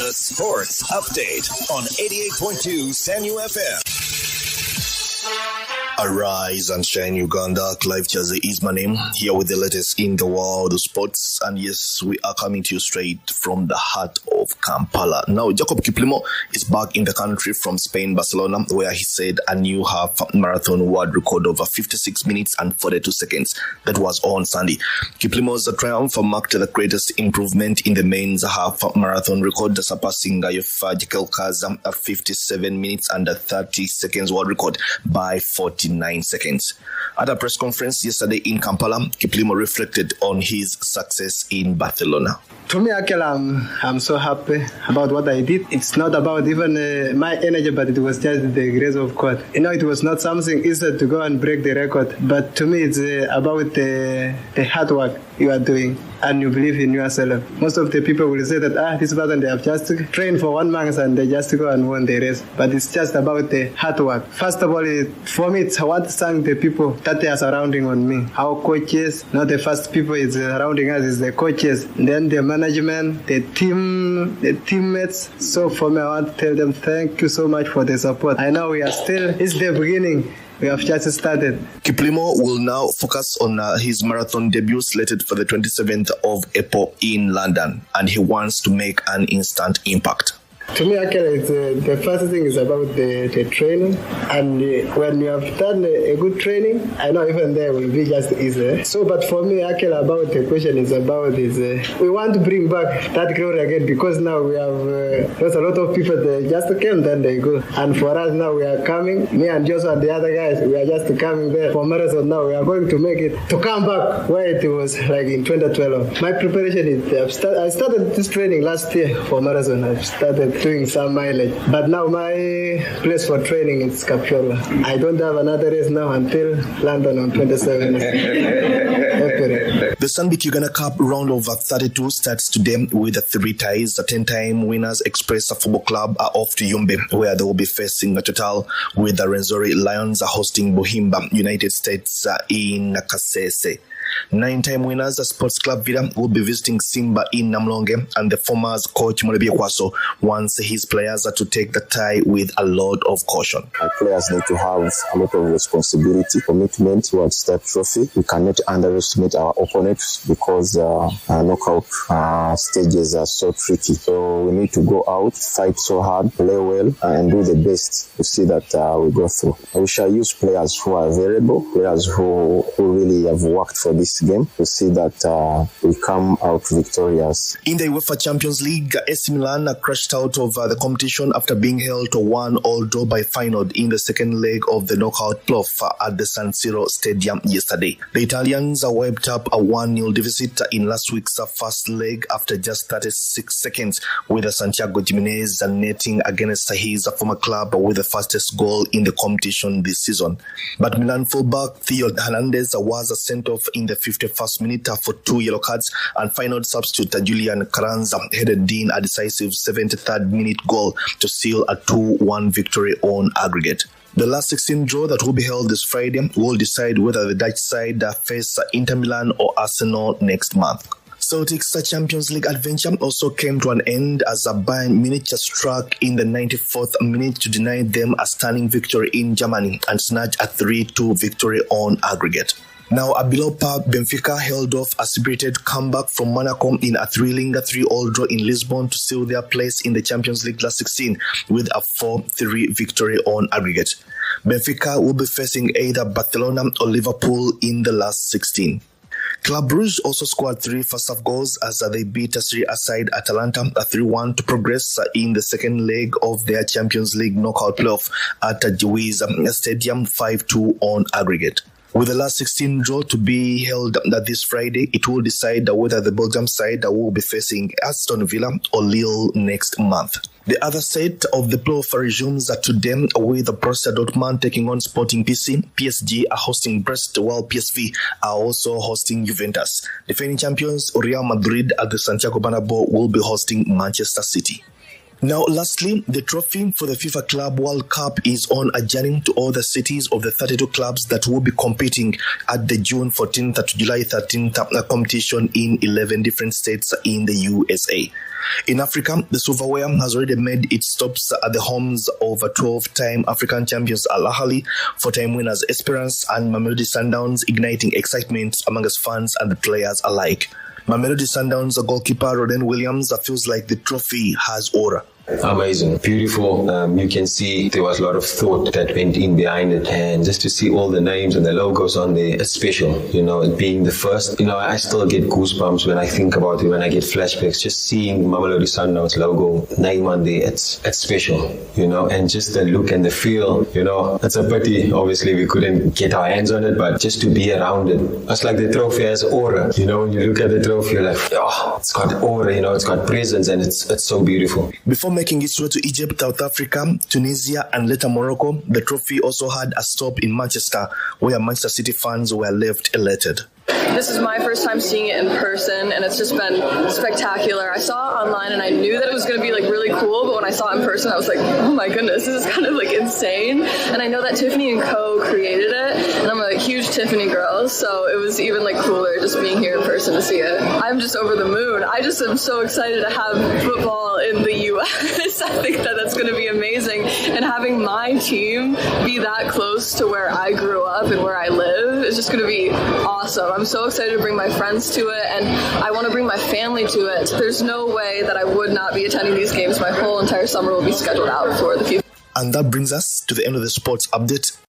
The Sports Update on 88.2 Sanyu FM. Arise and shine, Uganda. Clive Kyazze is my name, here with the latest in the world of sports. And yes, we are coming to you straight from the heart of Kampala. Now, Jacob Kiplimo is back in the country from Spain, Barcelona, where he set a new half marathon world record of 56 minutes and 42 seconds. That was on Sunday. Kiplimo's triumph marked the greatest improvement in the men's half marathon record, surpassing Kyazze 57 minutes and 30 seconds world record by 49 seconds. At a press conference yesterday in Kampala, Kiplimo reflected on his success in Barcelona. To me, Akel, I'm so happy about what I did. It's not about even my energy, but it was just the grace of God. It was not something easy to go and break the record, but to me, it's about the hard work you are doing and you believe in yourself. Most of the people will say that, this person, they have just trained for 1 month and they just go and won the race. But it's just about the hard work. First of all, for me, it's what thank the people that they are surrounding on me. Our coaches, not the first people is surrounding us, is the coaches. Then the management, the team, the teammates. So for me, I want to tell them thank you so much for the support. I know we are still, it's the beginning. We have just started. Kiplimo will now focus on his marathon debut slated for the 27th of April in London, and he wants to make an instant impact. To me, actually, the first thing is about the training. And when you have done a good training, I know even there will be just easy. So, but for me, actually, about the question is about we want to bring back that glory again, because now we have, there's a lot of people that just came, then they go. And for us now, we are coming, me and Joshua and the other guys, we are just coming there for marathon now. We are going to make it, to come back where it was like in 2012. My preparation is, I started this training last year for marathon. I started doing some mileage, but now my place for training is Capiola. I don't have another race now until London on 27th April. The Sunbeat Uganda Cup round of 32 starts today with 3 ties. The 10-time winners Express Football Club are off to Yumbe, where they will be facing a total, with the Renzori Lions hosting Buhimba United States in Kasese. 9-time winners Sports Club Vida will be visiting Simba in Namlonge, and the former coach Molebi Kwaso wants his players to take the tie with a lot of caution. Our players need to have a lot of responsibility, commitment towards that trophy. We cannot underestimate our opponents because our knockout stages are so tricky. So we need to go out, fight so hard, play well, and do the best to see that we go through. We shall use players who are available, players who really have worked for this game, to see that we come out victorious. In the UEFA Champions League, AC Milan crashed out of the competition after being held to 1-1 draw by Feyenoord in the second leg of the knockout playoff at the San Siro Stadium yesterday. The Italians wiped up a 1-0 deficit in last week's first leg after just 36 seconds, with Santiago Jimenez netting against his former club with the fastest goal in the competition this season. But Milan fullback Theo Hernandez was sent off in the 51st minute for 2 yellow cards, and Feyenoord substitute Julian Carranza headed in a decisive 73rd minute goal to seal a 2-1 victory on aggregate. The last 16 draw that will be held this Friday will decide whether the Dutch side face Inter Milan or Arsenal next month. Celtic's Champions League adventure also came to an end as Bayern Munich struck in the 94th minute to deny them a stunning victory in Germany and snatch a 3-2 victory on aggregate. Now, a below par Benfica held off a spirited comeback from Monaco in a thrilling 3-3 draw in Lisbon to seal their place in the Champions League last 16 with a 4-3 victory on aggregate. Benfica will be facing either Barcelona or Liverpool in the last 16. Club Brugge also scored 3 first-half goals as they beat Serie A side Atalanta 3-1 to progress in the second leg of their Champions League knockout playoff at Juiz Stadium 5-2 on aggregate. With the last 16 draw to be held this Friday, it will decide whether the Belgium side will be facing Aston Villa or Lille next month. The other set of the playoff resumes today with Borussia Dortmund taking on Sporting PC. PSG are hosting Brest, while PSV are also hosting Juventus. Defending champions Real Madrid at the Santiago Bernabeu will be hosting Manchester City. Now, lastly, the trophy for the FIFA Club World Cup is on a journey to all the cities of the 32 clubs that will be competing at the June 14th to July 13th competition in 11 different states in the USA. In Africa, the silverware has already made its stops at the homes of 12-time African champions Al Ahly, 4-time winners Esperance and Mamelodi Sundowns, igniting excitement amongst fans and the players alike. Mamelodi Sundowns goalkeeper Roden Williams feels like the trophy has aura. Amazing, beautiful. You can see there was a lot of thought that went in behind it, and just to see all the names and the logos on there, it's special. It being the first, I still get goosebumps when I think about it, when I get flashbacks. Just seeing Mamelodi Sundowns logo name on there, it's special. And just the look and the feel. It's a pity. Obviously, we couldn't get our hands on it, but just to be around it, it's like the trophy has aura. When you look at the trophy, you're like, oh, it's got aura. It's got presence, and it's so beautiful. Before making its way to Egypt, South Africa, Tunisia, and later Morocco, the trophy also had a stop in Manchester, where Manchester City fans were left elated. This is my first time seeing it in person, and it's just been spectacular. I saw it online, and I knew that it was going to be really cool, but when I saw it in person, I was like, oh my goodness, this is kind of insane. And I know that Tiffany & Co. created it, and I'm a huge Tiffany girl, so it was even cooler just being here in person to see it. I'm just over the moon. I just am so excited to have football in the U.S. I think that that's going to be amazing, and having my team be that close to where I grew up and where I live is just going to be awesome. I'm so excited to bring my friends to it, and I want to bring my family to it. There's no way that I would not be attending these games. My whole entire summer will be scheduled out for the FIFA. And that brings us to the end of the sports update.